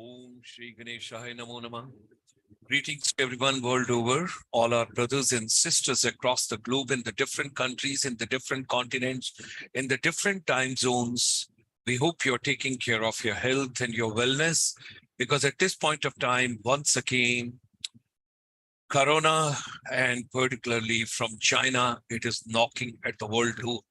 Om Shri Ganeshaya Namo Namah. Greetings to everyone world over, all our brothers and sisters across the globe in the different countries, in the different continents, in the different time zones. We hope you're taking care of your health and your wellness, because at this point of time, once again, Corona, and particularly from China, it is knocking at the world door.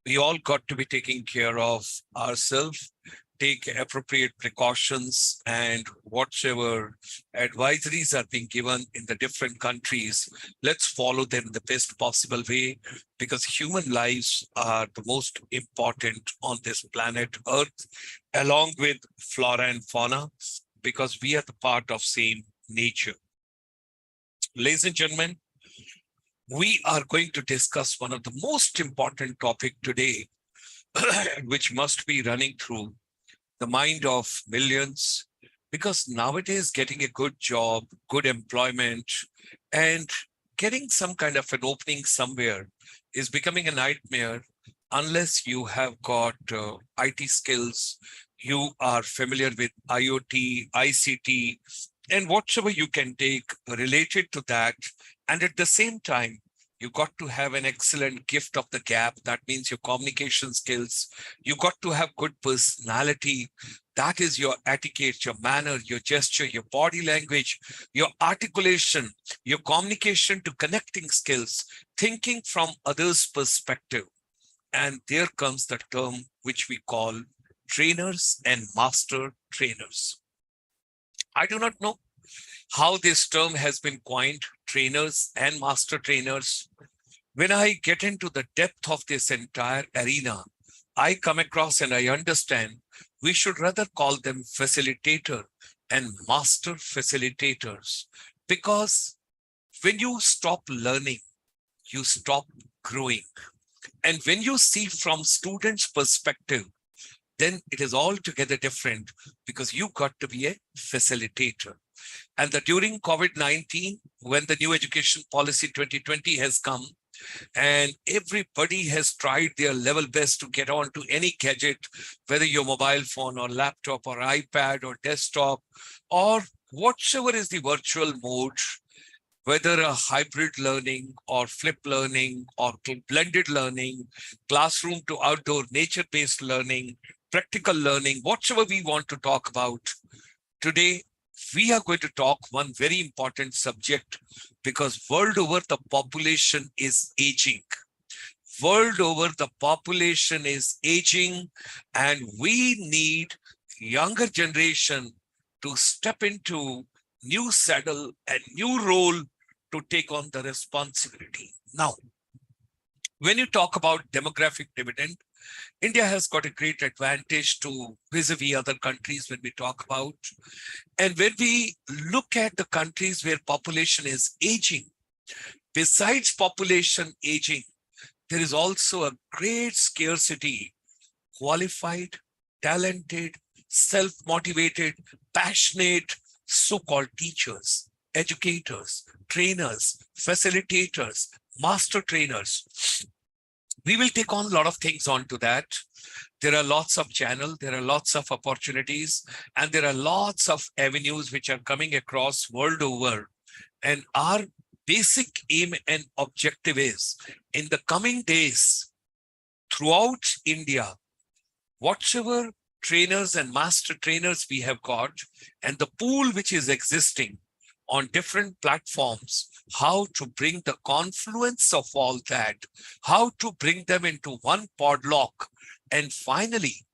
We all got to be taking care of ourselves, take appropriate precautions, and whatever advisories are being given in the different countries, let's follow them the best possible way, because human lives are the most important on this planet Earth, along with flora and fauna, because we are the part of same nature. Ladies and gentlemen, we are going to discuss one of the most important topic today, which must be running through the mind of millions, because nowadays getting a good job, good employment, and getting some kind of an opening somewhere is becoming a nightmare unless you have got IT skills, you are familiar with IoT, ICT, and whatever you can take related to that. And at the same time, you got to have an excellent gift of the gab. That means your communication skills. You got to have good personality. That is your etiquette, your manner, your gesture, your body language, your articulation, your communication to connecting skills, thinking from others' perspective. And there comes the term which we call trainers and master trainers. I do not know how this term has been coined, trainers and master trainers. When I get into the depth of this entire arena, I come across and I understand we should rather call them facilitator and master facilitators, because when you stop learning, you stop growing. And when you see from students' perspective, then it is altogether different, because you got to be a facilitator. And that during COVID-19, when the new education policy 2020 has come, and everybody has tried their level best to get on to any gadget, whether your mobile phone or laptop or iPad or desktop, or whatever is the virtual mode, whether a hybrid learning or flip learning or blended learning, classroom to outdoor nature-based learning, practical learning, whatever we want to talk about. Today, we are going to talk one very important subject, because world over the population is aging. World over the population is aging, and we need younger generation to step into new saddle and new role to take on the responsibility. Now, when you talk about demographic dividend, India has got a great advantage to vis-a-vis other countries when we talk about. And when we look at the countries where population is aging, besides population aging, there is also a great scarcity, qualified, talented, self-motivated, passionate, so-called teachers, educators, trainers, facilitators, master trainers. We will take on a lot of things onto that. There are lots of channels, there are lots of opportunities, and there are lots of avenues which are coming across world over. And our basic aim and objective is, in the coming days, throughout India, whatever trainers and master trainers we have got, and the pool which is existing on different platforms, how to bring the confluence of all that, how to bring them into one podlock, and finally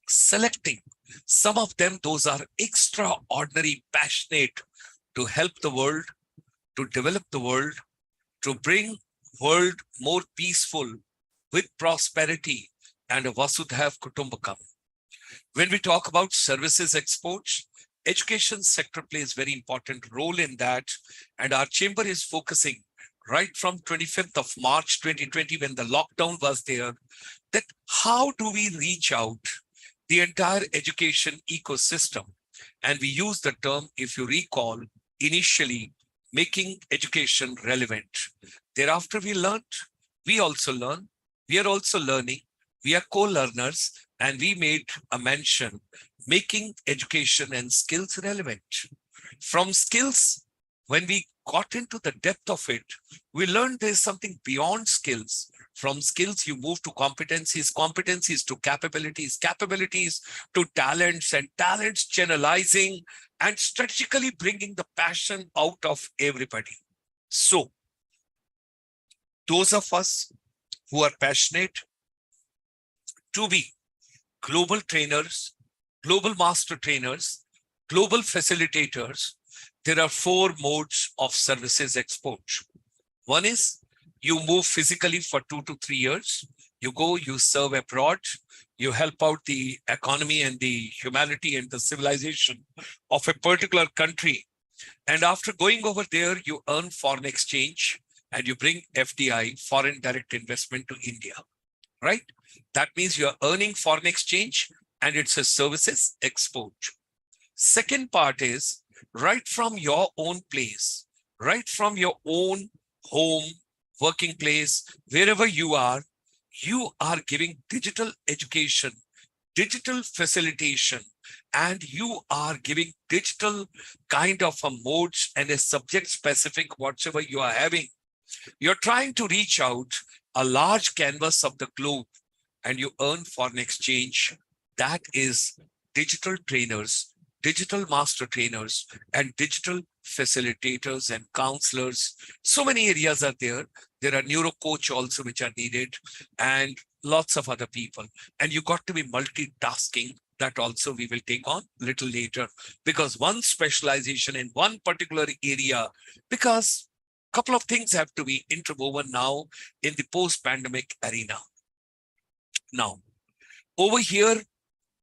selecting some of them, those are extraordinary, passionate to help the world, to develop the world, to bring world more peaceful with prosperity and a Vasudhaiv Kutumbakam. When we talk about services exports, education sector plays very important role in that, and our chamber is focusing right from 25th of March 2020, when the lockdown was there, that how do we reach out the entire education ecosystem. And we use the term, if you recall, initially making education relevant. Thereafter we learned, we also learn, we are also learning, we are co-learners, and we made a mention making education and skills relevant. From skills, when we got into the depth of it, we learned there's something beyond skills. From skills, you move to competencies, competencies to capabilities, capabilities to talents, and talents generalizing and strategically bringing the passion out of everybody. So, those of us who are passionate to be global trainers, global master trainers, global facilitators, there are 4 modes of services export. One is you move physically for 2 to 3 years. You go, you serve abroad, you help out the economy and the humanity and the civilization of a particular country. And after going over there, you earn foreign exchange and you bring FDI, foreign direct investment, to India, right? That means you're earning foreign exchange and it's a services export. Second part is right from your own place, right from your own home, working place, wherever you are giving digital education, digital facilitation, and you are giving digital kind of a modes and a subject specific whatever you are having. You're trying to reach out a large canvas of the globe and you earn foreign exchange. That is digital trainers, digital master trainers, and digital facilitators and counselors. So many areas are there. There are neuro coach also which are needed and lots of other people. And you got to be multitasking. That also we will take on little later, because one specialization in one particular area, because a couple of things have to be interwoven now in the post-pandemic arena. Now, over here,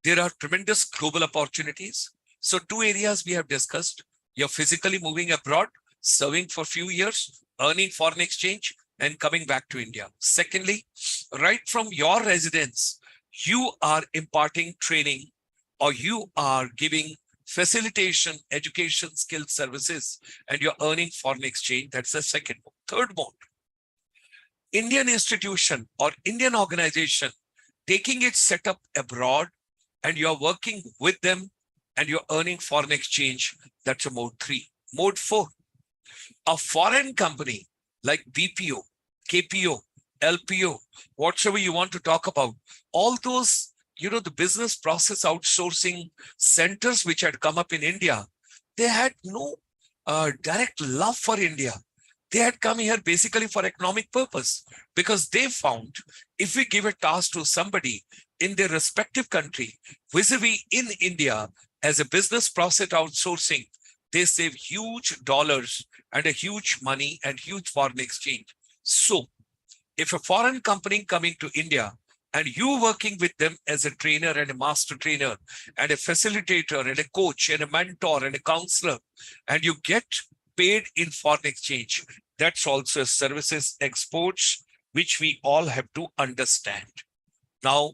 there are tremendous global opportunities. So 2 areas we have discussed. You're physically moving abroad, serving for a few years, earning foreign exchange, and coming back to India. Secondly, right from your residence, you are imparting training or you are giving facilitation, education, skill services, and you're earning foreign exchange. That's the second mode. Third mode, Indian institution or Indian organization taking its setup abroad and you're working with them and you're earning foreign exchange. That's a mode 3. Mode 4, a foreign company like BPO, KPO, LPO, whatever you want to talk about, all those, the business process outsourcing centers which had come up in India, they had no direct love for India. They had come here basically for economic purpose, because they found if we give a task to somebody in their respective country, vis-a-vis in India, as a business process outsourcing, they save huge dollars and a huge money and huge foreign exchange. So if a foreign company coming to India and you working with them as a trainer and a master trainer and a facilitator and a coach and a mentor and a counselor, and you get paid in foreign exchange, that's also a services exports, which we all have to understand. Now,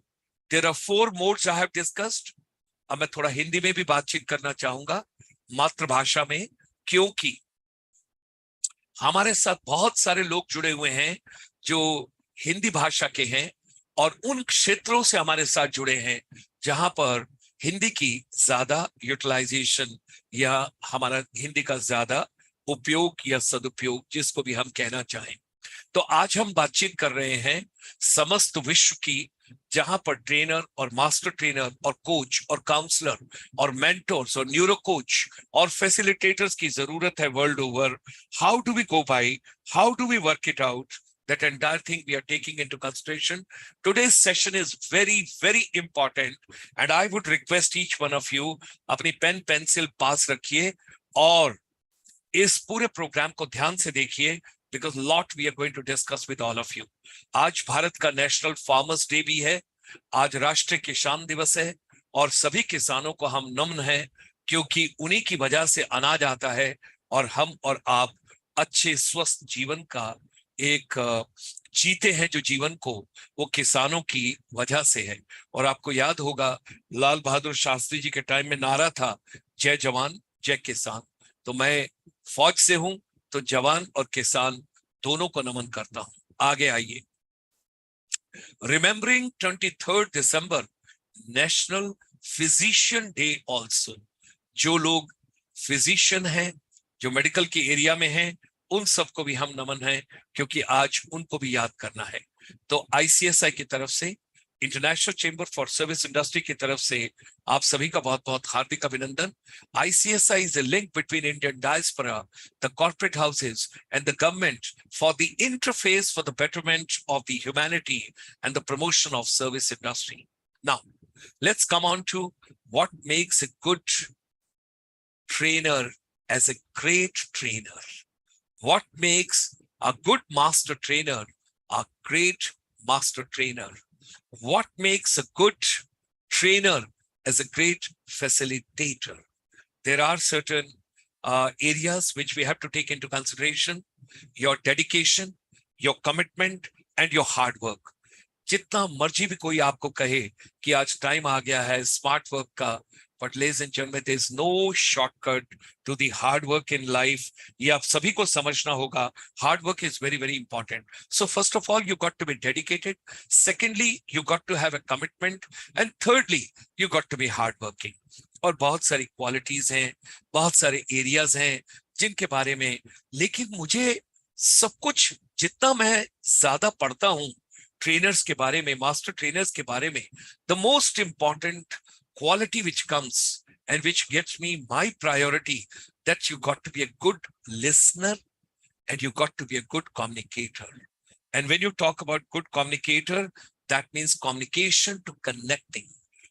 there are 4 modes I have discussed. अब मैं थोड़ा हिंदी में भी बातचीत करना चाहूंगा, मातृभाषा में, क्योंकि हमारे साथ बहुत सारे लोग जुड़े हुए हैं जो हिंदी भाषा के हैं और उन क्षेत्रों से हमारे साथ जुड़े हैं जहां पर हिंदी की ज्यादा यूटिलाइजेशन या हमारा हिंदी का ज्यादा उपयोग या सदुपयोग, जिसको भी हम कहना चाहें। तो आज हम बातचीत कर रहे हैं समस्त विश्व की, जहां पर ट्रेनर और मास्टर ट्रेनर और कोच और काउंसलर और मेंटर्स और न्यूरो कोच और फैसिलिटेटर्स की जरूरत है world over. How do we go by, how do we work it out, that entire thing we are taking into consideration. Today's session is very, very important, and I would request each one of you अपनी pen pencil पास रखिए और इस पूरे programme को ध्यान से देखिए, because lot we are going to discuss with all of you. आज भारत का नेशनल फार्मर्स डे भी है, आज राष्ट्रीय किसान दिवस है और सभी किसानों को हम नमन है, क्योंकि उन्हीं की वजह से अनाज आता है और हम और आप अच्छे स्वस्थ जीवन का एक जीते हैं जो जीवन को, वो किसानों की वजह से है। और आपको याद होगा लाल बहादुर शास्त्री जी के टाइम में नारा था, जय जवान जय किसान। तो मैं फौज से हूं तो जवान और किसान दोनों को नमन करता हूं। आगे आइए। Remembering 23rd December, national physician day also. जो लोग फिजिशियन हैं, जो मेडिकल के एरिया में हैं, उन सबको भी हम नमन है, क्योंकि आज उनको भी याद करना है। तो आईसीएसआई की तरफ से, international chamber for service industry की तरफ से आप सभी का बहुत बहुत हार्दिक अभिनंदन। ICSI is a link between Indian diaspora, the corporate houses, and the government for the interface for the betterment of the humanity and the promotion of service industry. Now, let's come on to what makes a good trainer as a great trainer. What makes a good master trainer a great master trainer? What makes a good trainer as a great facilitator? There are certain areas which we have to take into consideration: your dedication, your commitment, and your hard work. जितना मर्जी भी कोई आपको कहे कि आज time आ गया है स्मार्ट वर्क का, but ladies and gentlemen, there is no shortcut to the hard work in life. ये आप सभी को समझना होगा. Hard work is very, very important. So first of all, you got to be dedicated. Secondly, you got to have a commitment. And thirdly, you got to be hardworking. और बहुत सारी qualities हैं, बहुत सारे एरियाज हैं जिनके बारे में, लेकिन मुझे सब कुछ जितना मैं ज्यादा पढ़ता हूं ट्रेनर्स के बारे में, मास्टर ट्रेनर्स के बारे में, the most important quality which comes and which gets me my priority, that you got to be a good listener and you got to be a good communicator. And when you talk about good communicator, that means communication to connecting.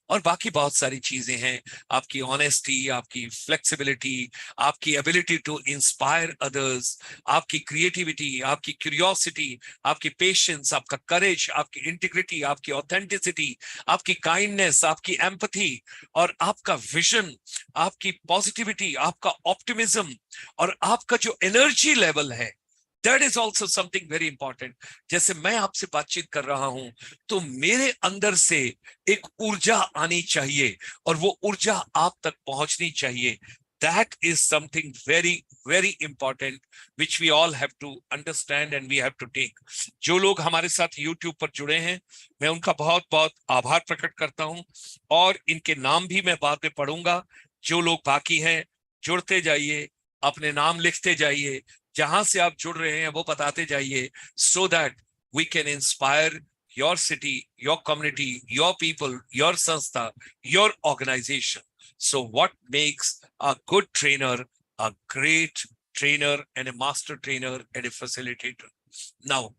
और बाकी बहुत सारी चीजें हैं, आपकी honesty, आपकी flexibility, आपकी ability to inspire others, आपकी क्रिएटिविटी, आपकी क्यूरियोसिटी, आपकी पेशेंस, आपका करेज, आपकी इंटीग्रिटी, आपकी ऑथेंटिसिटी, आपकी काइंडनेस, आपकी एम्पैथी, और आपका विजन, आपकी पॉजिटिविटी, आपका ऑप्टिमिज्म, और आपका जो एनर्जी लेवल है, that is also something very important. जैसे मैं आपसे बातचीत कर रहा हूं तो मेरे अंदर से एक ऊर्जा आनी चाहिए और वो ऊर्जा आप तक पहुंचनी चाहिए. That is something very, very important which we all have to understand and we have to take. जो लोग हमारे साथ YouTube पर जुड़े हैं, मैं उनका बहुत बहुत आभार प्रकट करता हूं और इनके नाम भी मैं बाद में पढ़ूंगा. जो लोग बाकी हैं, जुड़ते जाइए, अपने नाम लिखते जाइए, जहां से आप जुड़ रहे हैं वो बताते जाइए, so that we can inspire your city, your community, your people, your sanstha, your organization. So what makes a good trainer a great trainer and a master trainer and a facilitator? Now,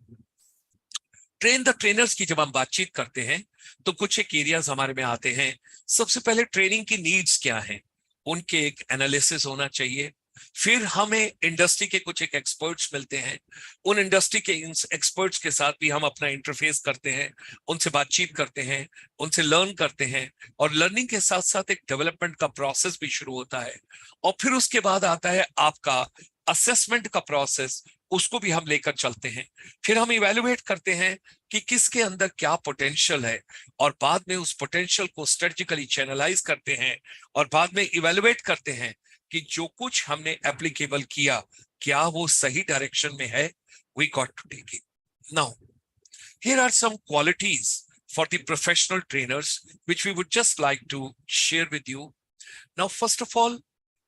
train the trainers की जब हम बातचीत करते हैं तो कुछ एक areas हमारे में आते हैं. सबसे पहले ट्रेनिंग की नीड्स क्या हैं, उनके एक एनालिसिस होना चाहिए. फिर हमें इंडस्ट्री के कुछ एक एक्सपर्ट्स मिलते हैं, उन इंडस्ट्री के एक्सपर्ट्स के साथ भी हम अपना इंटरफेस करते हैं, उनसे बातचीत करते हैं, उनसे लर्न करते हैं, और लर्निंग के साथ साथ एक डेवलपमेंट का प्रोसेस भी शुरू होता है. और फिर उसके बाद आता है आपका असेसमेंट का प्रोसेस, उसको भी हम लेकर चलते हैं. फिर हम इवेल्युएट करते हैं कि किसके अंदर क्या पोटेंशियल है, और बाद में उस पोटेंशियल को स्ट्रेटेजिकली चैनलाइज करते हैं, और बाद में इवेल्युएट करते हैं कि जो कुछ हमने एप्लीकेबल किया क्या वो सही डायरेक्शन में है. We got to take it. Now here are some qualities for the professional trainers which we would just like to share with you. Now first of all,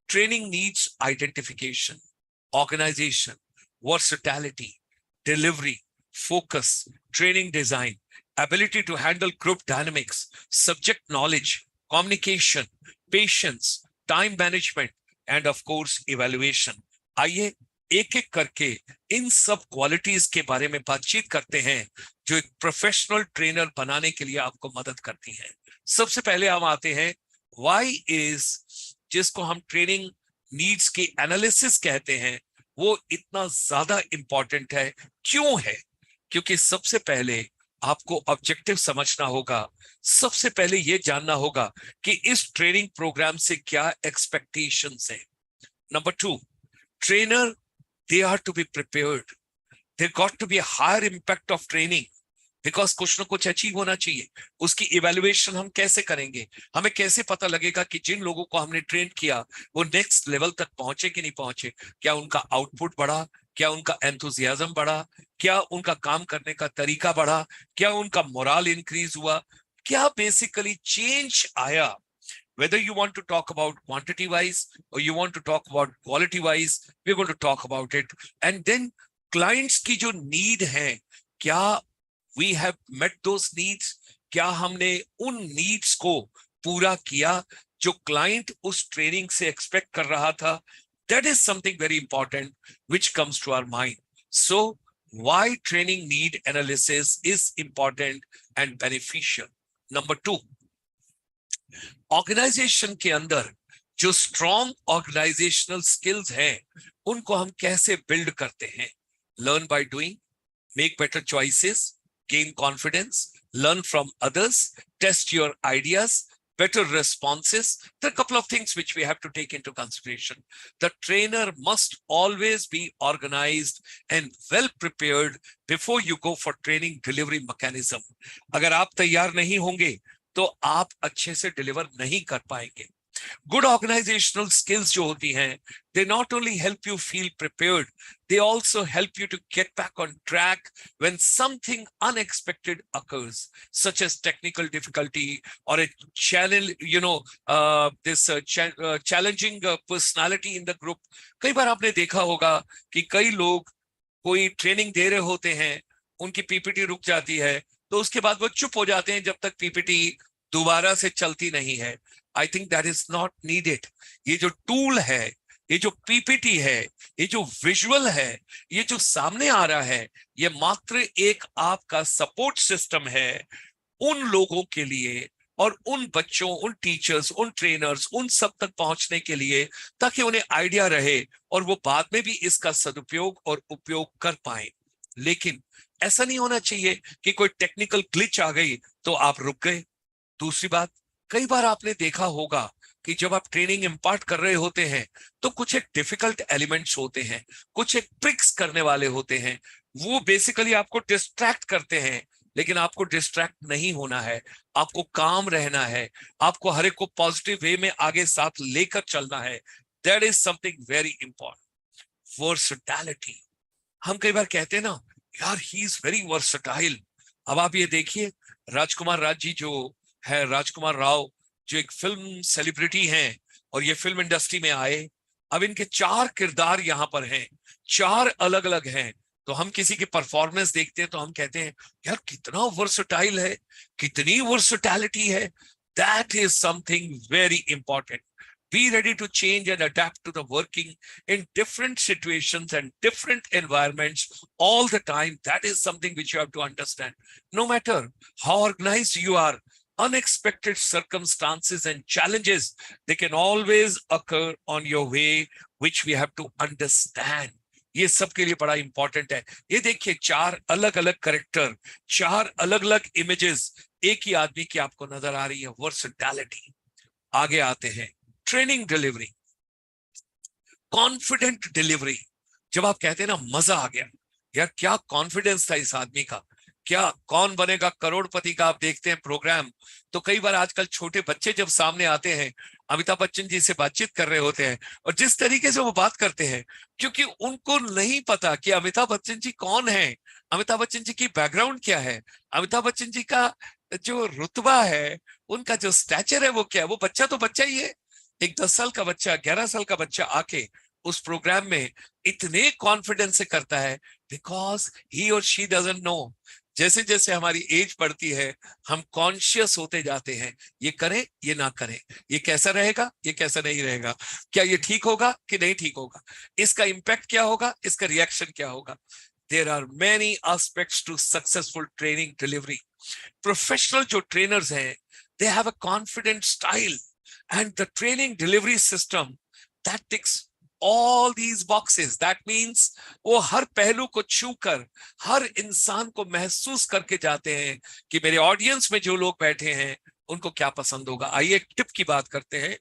training needs identification, organization, versatility, delivery, focus, training design, ability to handle group dynamics, subject knowledge, communication, patience, time management, and of course evaluation. आइए एक एक करके इन सब qualities के बारे में बातचीत करते हैं जो एक प्रोफेशनल ट्रेनर बनाने के लिए आपको मदद करती हैं. सबसे पहले हम आते हैं व्हाई इज, जिसको हम ट्रेनिंग नीड्स की एनालिसिस कहते हैं, वो इतना ज्यादा इंपॉर्टेंट है. क्यों है? क्योंकि सबसे पहले आपको ऑब्जेक्टिव समझना होगा, सबसे पहले ये जानना होगा कि इस ट्रेनिंग प्रोग्राम से क्या एक्सपेक्टेशंस हैं. Number 2, trainer they are to be prepared, there got to be a higher impact of training, because कुछ ना कुछ अचीव होना चाहिए. उसकी इवैल्यूएशन हम कैसे करेंगे? हमें कैसे पता लगेगा कि जिन लोगों को हमने ट्रेन किया वो नेक्स्ट लेवल तक पहुंचे कि नहीं पहुंचे? क्या उनका आउटपुट बढ़ा? क्या उनका एंथुजियाज्म बढ़ा? क्या उनका काम करने का तरीका बढ़ा? क्या उनका मोरल इंक्रीज हुआ? क्या बेसिकली चेंज आया whether you want to talk about quantity wise or you want to talk about quality wise, we're going to talk about it. And then clients की जो need है, क्या we have met those needs? क्या हमने उन needs को पूरा किया जो client उस training से expect कर रहा था? That is something very important which comes to our mind. So why training need analysis is important and beneficial. Number 2, organisation के अंदर जो स्ट्रॉन्ग ऑर्गेनाइजेशनल स्किल्स हैं उनको हम कैसे बिल्ड करते हैं? Learn by doing, make better choices, gain confidence, learn from others, test your ideas, better responses. There are a couple of things which we have to take into consideration. The trainer must always be organized and well prepared before you go for training delivery mechanism. अगर आप तैयार नहीं होंगे तो आप अच्छे से deliver नहीं कर पाएंगे. Good organizational skills जो होती हैं, they not only help you feel prepared, they also help you to get back on track when something unexpected occurs, such as technical difficulty or a challenge, challenging personality in the group. कई बार आपने देखा होगा कि कई लोग कोई training दे रहे होते हैं, उनकी पीपीटी रुक जाती है, तो उसके बाद वो चुप हो जाते हैं जब तक पीपीटी दोबारा से चलती नहीं है. I think that is not needed. ये जो टूल है, ये जो पीपीटी है, ये जो विजुअल है, ये जो सामने आ रहा है, ये मात्र एक आपका सपोर्ट सिस्टम है उन लोगों के लिए और उन बच्चों, उन टीचर्स, उन ट्रेनर्स, उन सब तक पहुंचने के लिए, ताकि उन्हें आइडिया रहे और वो बाद में भी इसका सदुपयोग और उपयोग कर पाए. लेकिन ऐसा नहीं होना चाहिए कि कोई टेक्निकल ग्लिच आ गई तो आप रुक गए. दूसरी बात, कई बार आपने देखा होगा कि जब आप ट्रेनिंग इम्पार्ट कर रहे होते हैं तो कुछ एक डिफिकल्ट एलिमेंट्स होते हैं, कुछ एक ट्रिक्स करने वाले होते हैं, वो बेसिकली आपको डिस्ट्रैक्ट करते हैं. लेकिन आपको डिस्ट्रैक्ट नहीं होना है, आपको काम रहना है, आपको हर एक को पॉजिटिव वे में आगे साथ लेकर चलना है. That is something very important. Versatility. हम कई बार कहते हैं ना, यार ही इज वेरी वर्सटाइल. अब आप ये देखिए, राजकुमार राज जी जो है, राजकुमार राव जो एक फिल्म सेलिब्रिटी हैं और ये फिल्म इंडस्ट्री में आए, अब इनके 4 किरदार यहाँ पर हैं, 4 अलग अलग हैं. तो हम किसी की परफॉर्मेंस देखते हैं तो हम कहते हैं यार कितना वर्सटाइल है, कितनी वर्सटैलिटी है. That is something very important. Be ready to change and adapt to the working in different situations and different environments all the time. That is something which you have to understand. No matter how organized you are, unexpected circumstances and challenges, they can always occur on your way, which we have to understand. ये सबके लिए बड़ा important है. ये देखिए 4 अलग अलग character, 4 अलग अलग इमेजेस एक ही आदमी की आपको नजर आ रही है. वर्सटैलिटी. आगे आते हैं, ट्रेनिंग डिलीवरी, कॉन्फिडेंट डिलीवरी. जब आप कहते हैं ना मजा आ गया, यार क्या कॉन्फिडेंस था इस आदमी का, क्या कौन बनेगा करोड़पति का आप देखते हैं प्रोग्राम, तो कई बार आजकल छोटे बच्चे जब सामने आते हैं, अमिताभ बच्चन जी से बातचीत कर रहे होते हैं और जिस तरीके से वो बात करते हैं, क्योंकि उनको नहीं पता कि अमिताभ बच्चन जी कौन है, अमिताभ बच्चन जी की बैकग्राउंड क्या है, अमिताभ बच्चन जी का जो रुतबा है, उनका जो स्टैचर है वो क्या है. वो बच्चा तो बच्चा ही है. एक 10 साल का बच्चा, 11 साल का बच्चा आके उस प्रोग्राम में इतने कॉन्फिडेंस से करता है, बिकॉज ही और शी डजंट नो. जैसे जैसे हमारी एज बढ़ती है, हम कॉन्शियस होते जाते हैं, ये करें ये ना करें, ये कैसा रहेगा ये कैसा नहीं रहेगा, क्या ये ठीक होगा कि नहीं ठीक होगा, इसका इम्पैक्ट क्या होगा, इसका रिएक्शन क्या होगा. There are many aspects to successful training delivery. Professional जो trainers हैं, they have a confident style. And the training delivery system that ticks all these boxes. That means वो हर पहलू को छूकर हर इंसान को महसूस करके जाते हैं कि मेरे ऑडियंस में जो लोग बैठे हैं उनको क्या पसंद होगा. आइए एक टिप की बात करते हैं.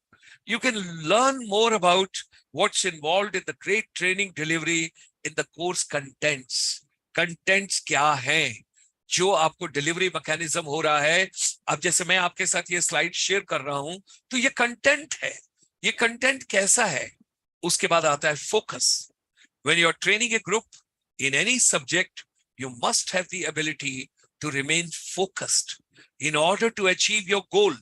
You can learn more about what's involved in the great training delivery in the course contents. Contents क्या हैं जो आपको डिलीवरी मैकेनिज्म हो रहा है. अब जैसे मैं आपके साथ ये स्लाइड शेयर कर रहा हूं तो ये कंटेंट है. ये कंटेंट कैसा है? उसके बाद आता है focus. When you are training a group in any subject, you must have the ability to remain focused in order to achieve your goal.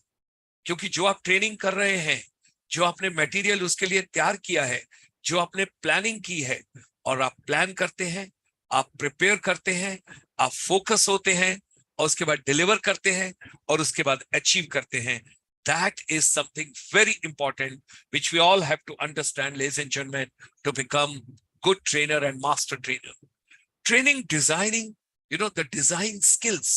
क्योंकि जो आप ट्रेनिंग कर रहे हैं, जो आपने मटेरियल उसके लिए तैयार किया है, जो आपने प्लानिंग की है, और आप प्लान करते हैं, आप प्रिपेयर करते हैं, आप फोकस होते हैं, और उसके बाद डिलीवर करते हैं, और उसके बाद अचीव करते हैं. That is something very important which we all have to understand, ladies and gentlemen, to become good trainer and master trainer. Training, designing, the design skills,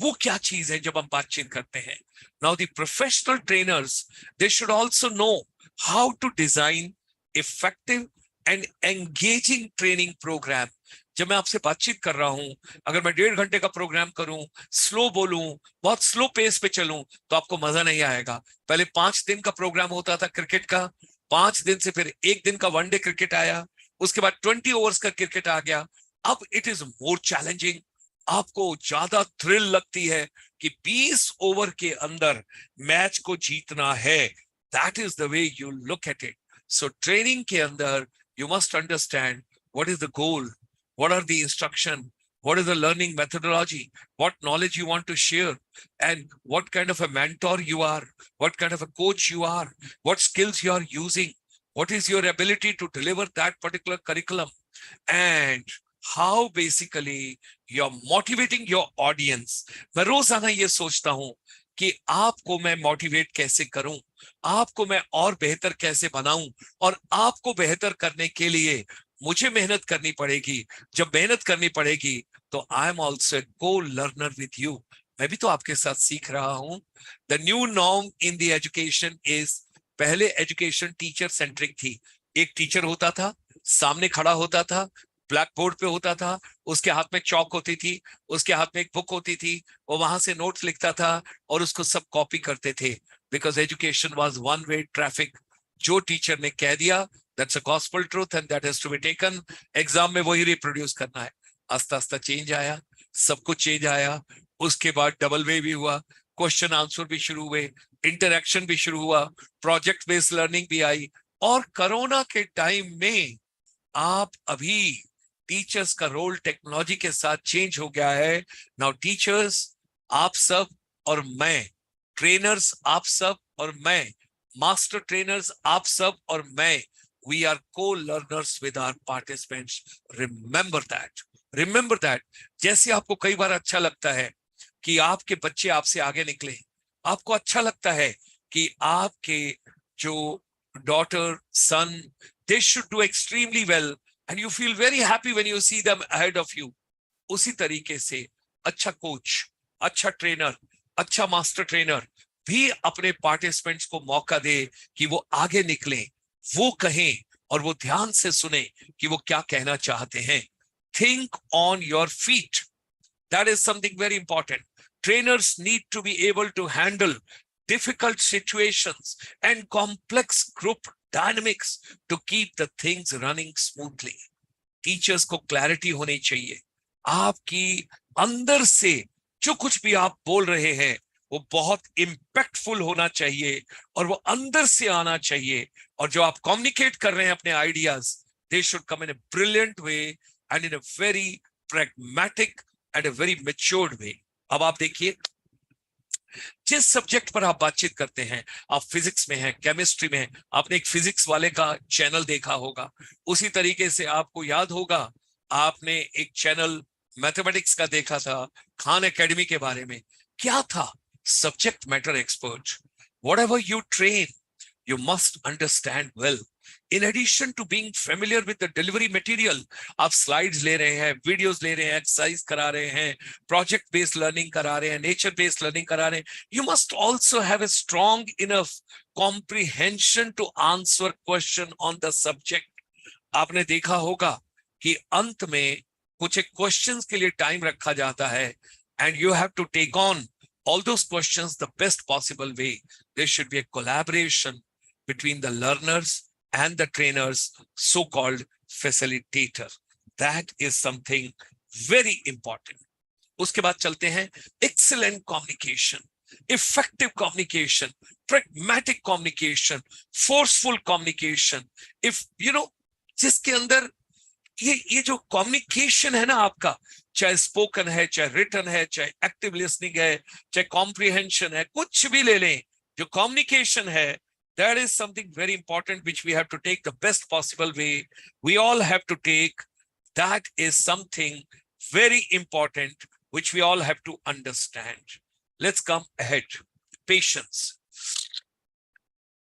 वो क्या चीज है जब हम बातचीत करते हैं. Now the professional trainers, they should also know how to design effective and engaging training program. जब मैं आपसे बातचीत कर रहा हूं, अगर मैं 1.5 घंटे का प्रोग्राम करूं, स्लो बोलूं, बहुत स्लो पेस पे चलूं, तो आपको मजा नहीं आएगा. पहले 5 दिन का प्रोग्राम होता था क्रिकेट का, 5 दिन से फिर 1 दिन का वनडे क्रिकेट आया, उसके बाद 20 ओवर्स का क्रिकेट आ गया. अब इट इज मोर चैलेंजिंग. आपको ज्यादा थ्रिल लगती है कि 20 ओवर के अंदर मैच को जीतना है. That is the way you look at it. So training के अंदर you must understand what is the goal, what are the instruction, what is the learning methodology, what knowledge you want to share, and what kind of a mentor you are, what kind of a coach you are, what skills you are using, what is your ability to deliver that particular curriculum, and how basically you're motivating your audience. मैं रोजाना ये सोचता हूं कि आपको मैं motivate कैसे करूं, आपको मैं और बेहतर कैसे बनाऊं, और आपको बेहतर करने के लिए मुझे मेहनत करनी पड़ेगी. जब मेहनत करनी पड़ेगी तो आई एम ऑल्सो को लर्नर विथ यू. मैं भी तो आपके साथ सीख रहा हूं. The new norm in the education is, पहले एजुकेशन टीचर सेंट्रिक थी. एक टीचर होता था, सामने खड़ा होता था, ब्लैक बोर्ड पे होता था, उसके हाथ में चौक होती थी, उसके हाथ में एक बुक होती थी, वो वहां से नोट्स लिखता था और उसको सब कॉपी करते थे. Because education was one way traffic. जो टीचर ने कह दिया, that's a gospel truth and that has to be taken. Exam में वही रिप्रोड्यूस करना है. आस्ता आस्ता चेंज आया, सब कुछ चेंज आया. उसके बाद डबल वे भी हुआ, क्वेश्चन आंसर भी शुरू हुए, इंटरेक्शन भी शुरू हुआ, प्रोजेक्ट बेस्ड लर्निंग भी आई. और कोरोना के टाइम में आप अभी टीचर्स का रोल टेक्नोलॉजी के साथ चेंज हो गया है. नाउ टीचर्स, आप सब और मैं, ट्रेनर्स आप सब और मैं, मास्टर ट्रेनर्स आप सब और मैं, we are co-learners with our participants. Remember that. Remember that. जैसे आपको कई बार अच्छा लगता है कि आपके बच्चे आपसे आगे निकले, आपको अच्छा लगता है कि आपके जो daughter, son, they should do extremely well and you feel very happy when you see them ahead of you. उसी तरीके से अच्छा कोच, अच्छा ट्रेनर, अच्छा मास्टर ट्रेनर भी अपने पार्टिसिपेंट्स को मौका दे कि वो आगे निकलें, वो कहें और वो ध्यान से सुने कि वो क्या कहना चाहते हैं. Think on your feet. That is something very important. Trainers need to be able to handle difficult situations and complex group dynamics to keep the things running smoothly. Teachers को क्लैरिटी होनी चाहिए. आपकी अंदर से जो कुछ भी आप बोल रहे हैं वो बहुत इंपैक्टफुल होना चाहिए और वो अंदर से आना चाहिए. और जो आप कम्युनिकेट कर रहे हैं अपने ideas, they should come in a brilliant way and in a very pragmatic and a very matured way. अब आप देखिए, जिस सब्जेक्ट पर आप बातचीत करते हैं, आप फिजिक्स में हैं, केमिस्ट्री में हैं, आपने एक फिजिक्स वाले का चैनल देखा होगा. उसी तरीके से आपको याद होगा आपने एक चैनल मैथमेटिक्स का देखा था, खान एकेडमी के बारे में. क्या था? Subject matter expert. Whatever you train, you must understand well. In addition to being familiar with the delivery material, आप slides ले रहे हैं, videos ले रहे हैं, exercise करा रहे हैं, project based learning करा रहे हैं, nature based learning करा रहे हैं. You must also have a strong enough comprehension to answer question on the subject. आपने देखा होगा कि अंत में कुछ एक questions के लिए time रखा जाता है and you have to take on all those questions the best possible way. There should be a collaboration between the learners and the trainers, so-called facilitator. That is something very important. उसके बाद चलते हैं excellent communication, effective communication, pragmatic communication, forceful communication. If जिसके अंदर ये जो communication है ना आपका, चाहे स्पोकन है, चाहे रिटन है, चाहे एक्टिव लिसनिंग है, चाहे कॉम्प्रिहेंशन है, कुछ भी ले लें, जो communication है, that is something very important which we have to take the best possible way. We all have to take. That is something very important which we all have to understand. Let's come ahead. Patience.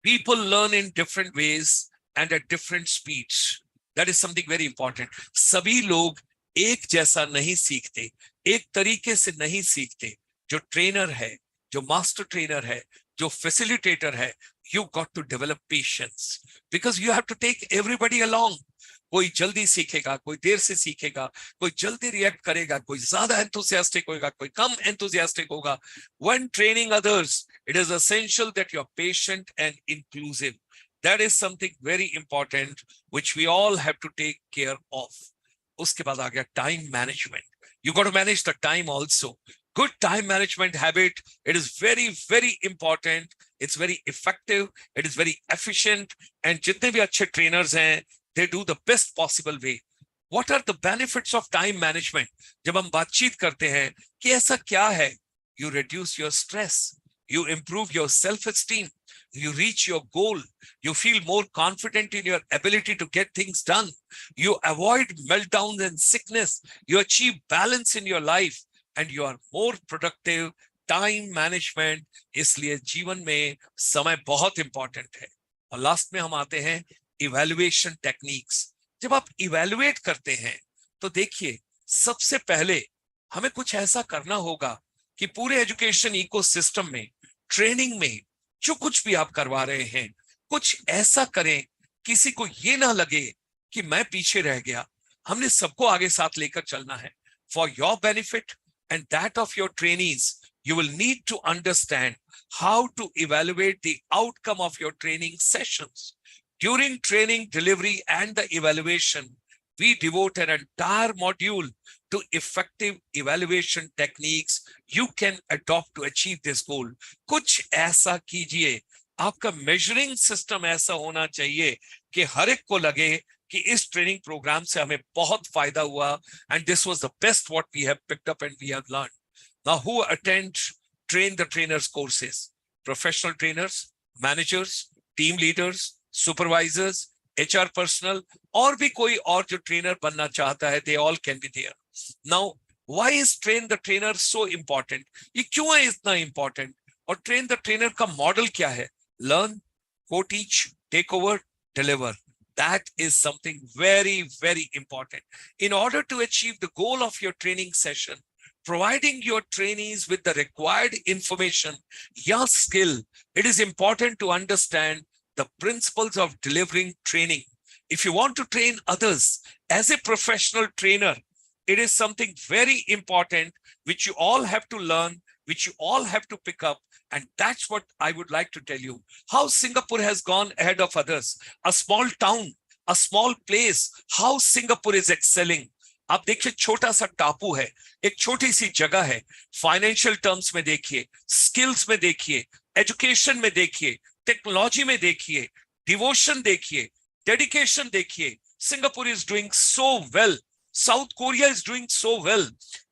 People learn in different ways and at different speeds. That is something very important. सभी लोग एक जैसा नहीं सीखते, एक तरीके से नहीं सीखते. जो ट्रेनर है, जो मास्टर ट्रेनर है, जो फैसिलिटेटर है, you got to develop patience because you have to take everybody along. कोई जल्दी सीखेगा, कोई देर से सीखेगा, कोई जल्दी रिएक्ट करेगा, कोई ज्यादा एंथुसियास्टिक होगा, कोई कम एंथुसियास्टिक होगा. When training others, it is essential that you're patient and inclusive. That is something very important which we all have to take care of. उसके बाद आ गया time management. You got to manage the time also. Good time management habit, it is very, very important. It's very effective. It is very efficient. And जितने भी अच्छे trainers हैं, they do the best possible way. What are the benefits of time management? जब हम बातचीत करते हैं कि ऐसा क्या है? You reduce your stress. You improve your self-esteem. You reach your goal. You feel more confident in your ability to get things done. You avoid meltdowns and sickness. You achieve balance in your life and you are more productive. Time management, इसलिए जीवन में समय बहुत important है. और last में हम आते हैं इवैल्यूएशन टेक्निक्स. जब आप इवैल्यूएट करते हैं तो देखिए सबसे पहले हमें कुछ ऐसा करना होगा कि पूरे एजुकेशन इकोसिस्टम में, ट्रेनिंग में जो कुछ भी आप करवा रहे हैं, कुछ ऐसा करें किसी को ये ना लगे कि मैं पीछे रह गया. हमने सबको आगे साथ लेकर चलना है. For your benefit and that of your trainees, you will need to understand how to evaluate the outcome of your training sessions. During training, delivery, and the evaluation, we devote an entire module to effective evaluation techniques you can adopt to achieve this goal. कुछ ऐसा कीजिए, आपका measuring system ऐसा होना चाहिए कि हर एक को लगे कि इस ट्रेनिंग प्रोग्राम से हमें बहुत फायदा हुआ and this was the best what we have picked up and we have learned. Now who attend train the trainers courses? Professional trainers, managers, team leaders, supervisors, HR personnel, और भी कोई और जो ट्रेनर बनना चाहता है, they all can be there. Now why is train the trainer so important? ये क्यों है इतना important? और train the trainer का मॉडल क्या है? Learn, co-teach, take over, deliver. That is something very, very important. In order to achieve the goal of your training session, providing your trainees with the required information, your skill, it is important to understand the principles of delivering training. If you want to train others as a professional trainer, it is something very important which you all have to learn, which you all have to pick up. And that's what I would like to tell you. How Singapore has gone ahead of others. A small town, a small place, how Singapore is excelling. आप देखिए छोटा सा टापू है, एक छोटी सी जगह है. फाइनेंशियल टर्म्स में देखिए, स्किल्स में देखिए, एजुकेशन में देखिए, टेक्नोलॉजी में देखिए, डिवोशन देखिए, डेडिकेशन देखिए. Singapore is doing so well. South Korea is doing so well.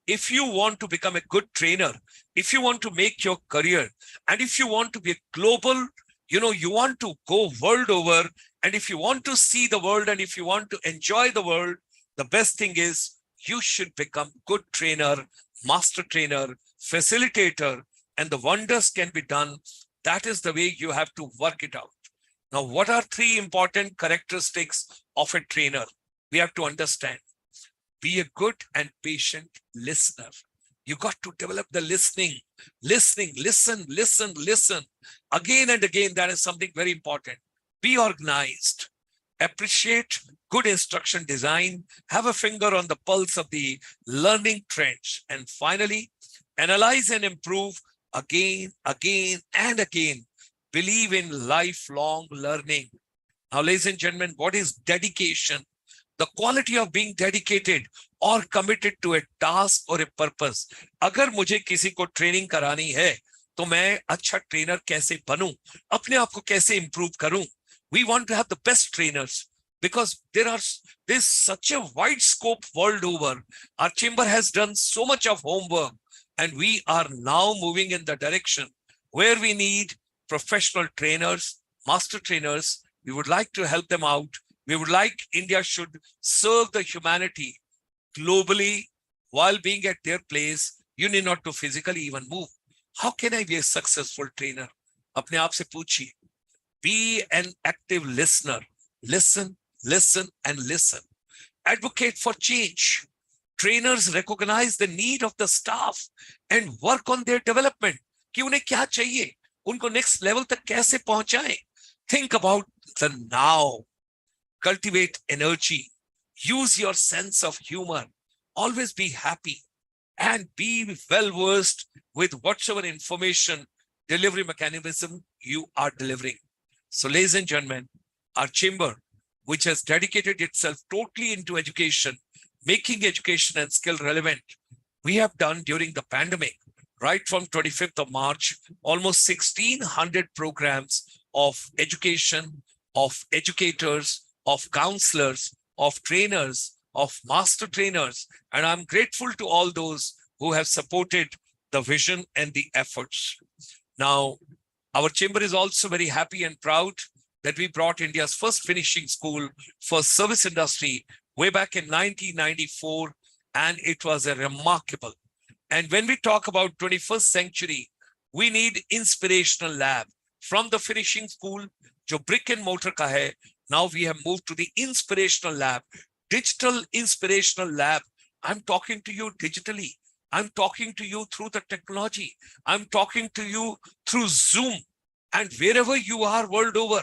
If you want to become a good trainer, if you want to make your career, and if you want to be a global, you want to go world over, and if you want to see the world, and if you want to enjoy the world, the best thing is you should become good trainer, master trainer, facilitator, and the wonders can be done. That is the way you have to work it out. Now, what are 3 important characteristics of a trainer? We have to understand. Be a good and patient listener. You got to develop the listening, listen. Again and again, that is something very important. Be organized. Appreciate good instruction design. Have a finger on the pulse of the learning trends. And finally, analyze and improve again and again. Believe in lifelong learning. Now, ladies and gentlemen, what is dedication? The quality of being dedicated or committed to a task or a purpose. अगर मुझे किसी को training करानी है तो मैं अच्छा trainer कैसे बनूं, अपने आप को कैसे improve करूं. We want to have the best trainers because there's such a wide scope world over. Our chamber has done so much of homework and we are now moving in the direction where we need professional trainers, master trainers. We would like to help them out. We would like India should serve the humanity globally while being at their place. You need not to physically even move. How can I be a successful trainer? अपने आप से पूछिए. Be an active listener. Listen, listen, and listen. Advocate for change. Trainers recognize the need of the staff and work on their development. कि उन्हें क्या चाहिए? उनको next level तक कैसे पहुंचाएं? Think about the now. Cultivate energy. Use your sense of humor. Always be happy and be well versed with whatever information delivery mechanism you are delivering. So, ladies and gentlemen, our chamber, which has dedicated itself totally into education, making education and skill relevant, we have done during the pandemic, right from 25th of March, almost 1,600 programs of education, of educators, of counselors, of trainers, of master trainers. And I'm grateful to all those who have supported the vision and the efforts. Now, our chamber is also very happy and proud that we brought India's first finishing school for service industry way back in 1994, and it was a remarkable. And when we talk about 21st century, we need inspirational lab. From the finishing school, jo brick and mortar ka hai, now we have moved to the inspirational lab, digital inspirational lab. I'm talking to you digitally. I'm talking to you through the technology. I'm talking to you through Zoom. And wherever you are world over,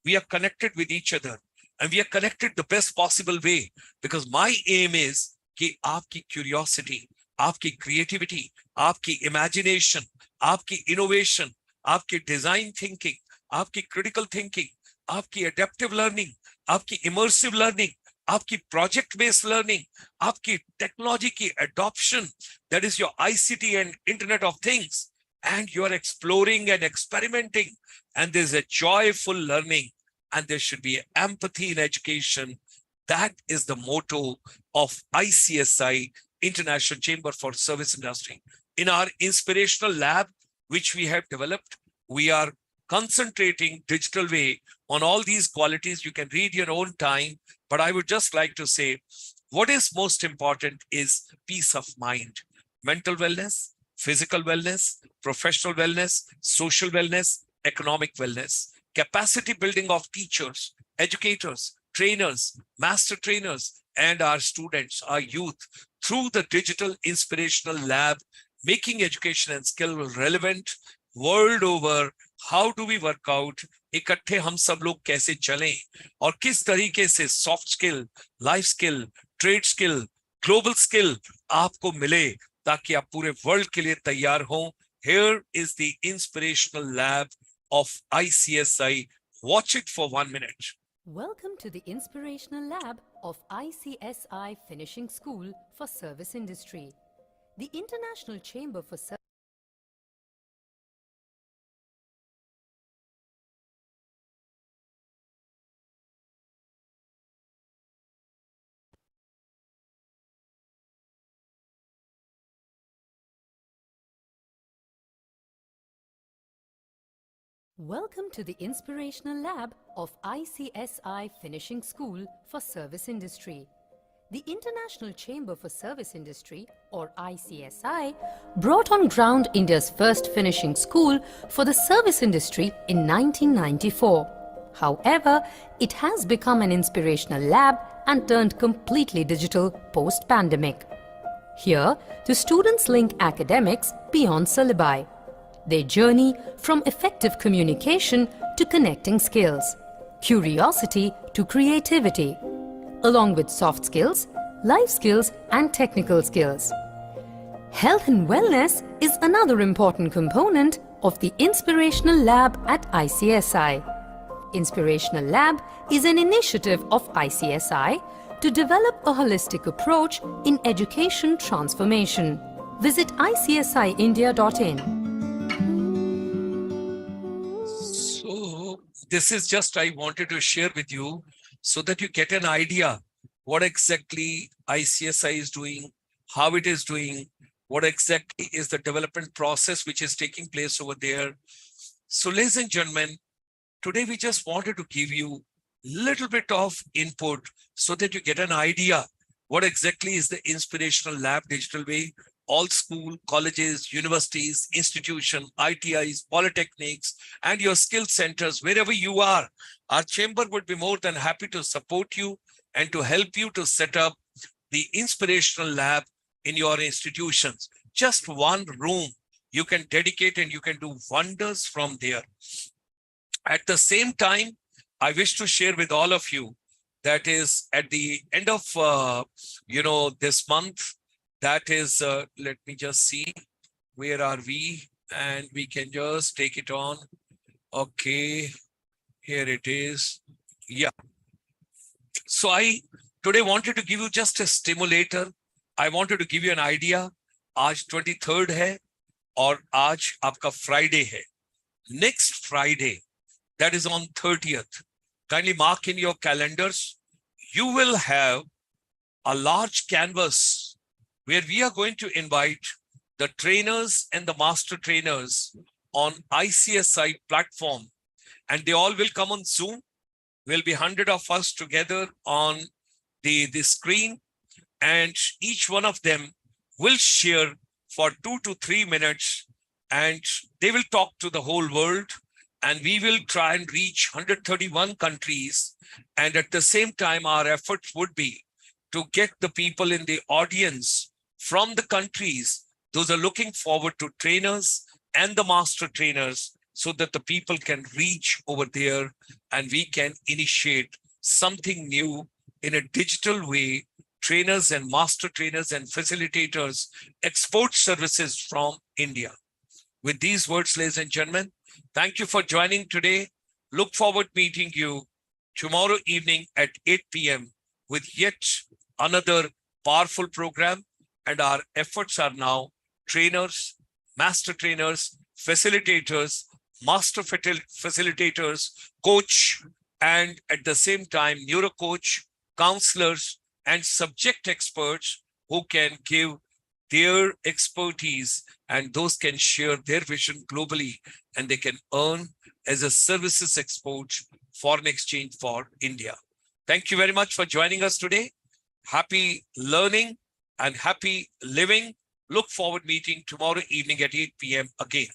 we are connected with each other. And we are connected the best possible way. Because my aim is कि आपकी curiosity, आपकी creativity, आपकी imagination, आपकी innovation, आपकी design thinking, आपकी critical thinking, आपकी adaptive learning, आपकी immersive learning, आपकी project based learning, आपकी technology की adoption, that is your ICT and Internet of Things, and you are exploring and experimenting, and there's a joyful learning, and there should be empathy in education. That is the motto of ICSI, International Chamber for Service Industry. In our inspirational lab, which we have developed, we are concentrating digital way on all these qualities. You can read your own time, but I would just like to say, what is most important is peace of mind, mental wellness, physical wellness, professional wellness, social wellness, economic wellness, capacity building of teachers, educators, trainers, master trainers, and our students, our youth, through the digital inspirational lab, making education and skill relevant world over. How do we work out? इकट्ठे हम सब लोग कैसे चलें और किस तरीके से soft skill, life skill, trade skill, global skill आपको मिले ताकि आप पूरे वर्ल्ड के लिए तैयार हों. Here is the inspirational lab of ICSI. Watch it for 1 minute. Welcome to the inspirational lab of ICSI Finishing School for Service Industry. The International Chamber for Service Welcome to the inspirational lab of ICSI Finishing School for Service Industry. The International Chamber for Service Industry, or ICSI, brought on ground India's first finishing school for the service industry in 1994. However, it has become an inspirational lab and turned completely digital post-pandemic. Here, the students link academics beyond syllabi. They journey from effective communication to connecting skills, curiosity to creativity, along with soft skills, life skills, and technical skills. Health and wellness is another important component of the Inspirational Lab at ICSI. Inspirational Lab is an initiative of ICSI to develop a holistic approach in education transformation. Visit icsiindia.in. So this is just I wanted to share with you so that you get an idea what exactly ICSI is doing, how it is doing, what exactly is the development process which is taking place over there. So ladies and gentlemen, today we just wanted to give you little bit of input so that you get an idea what exactly is the Inspirational Lab Digital Way. All school, colleges, universities, institutions, ITIs, polytechnics, and your skill centers, wherever you are, our chamber would be more than happy to support you and to help you to set up the Inspirational Lab in your institutions. Just one room you can dedicate and you can do wonders from there. At the same time, I wish to share with all of you that is at the end of this month, that is let me just see, where are we, and we can just take it on. Okay, here it is. Yeah, so I today wanted to give you just a stimulator. I wanted to give you an idea. आज 23rd है और आज आपका Friday है. Next Friday, that is on 30th. Kindly mark in your calendars. You will have a large canvas where we are going to invite the trainers and the master trainers on ICSI platform, and they all will come on Zoom. Will be 100 of us together on the screen, and each one of them will share for 2 to 3 minutes, and they will talk to the whole world, and we will try and reach 131 countries. And at the same time, our efforts would be to get the people in the audience from the countries. Those are looking forward to trainers and the master trainers so that the people can reach over there and we can initiate something new in a digital way. Trainers and master trainers and facilitators export services from India. With these words, ladies and gentlemen, thank you for joining today. Look forward to meeting you tomorrow evening at 8 p.m. with yet another powerful program. And our efforts are now trainers, master trainers, facilitators, master facilitators, coach, and at the same time, neuro coach, counselors, and subject experts who can give their expertise, and those can share their vision globally, and they can earn as a services export foreign exchange for India. Thank you very much for joining us today. Happy learning and happy living. Look forward meeting tomorrow evening at 8 p.m. again.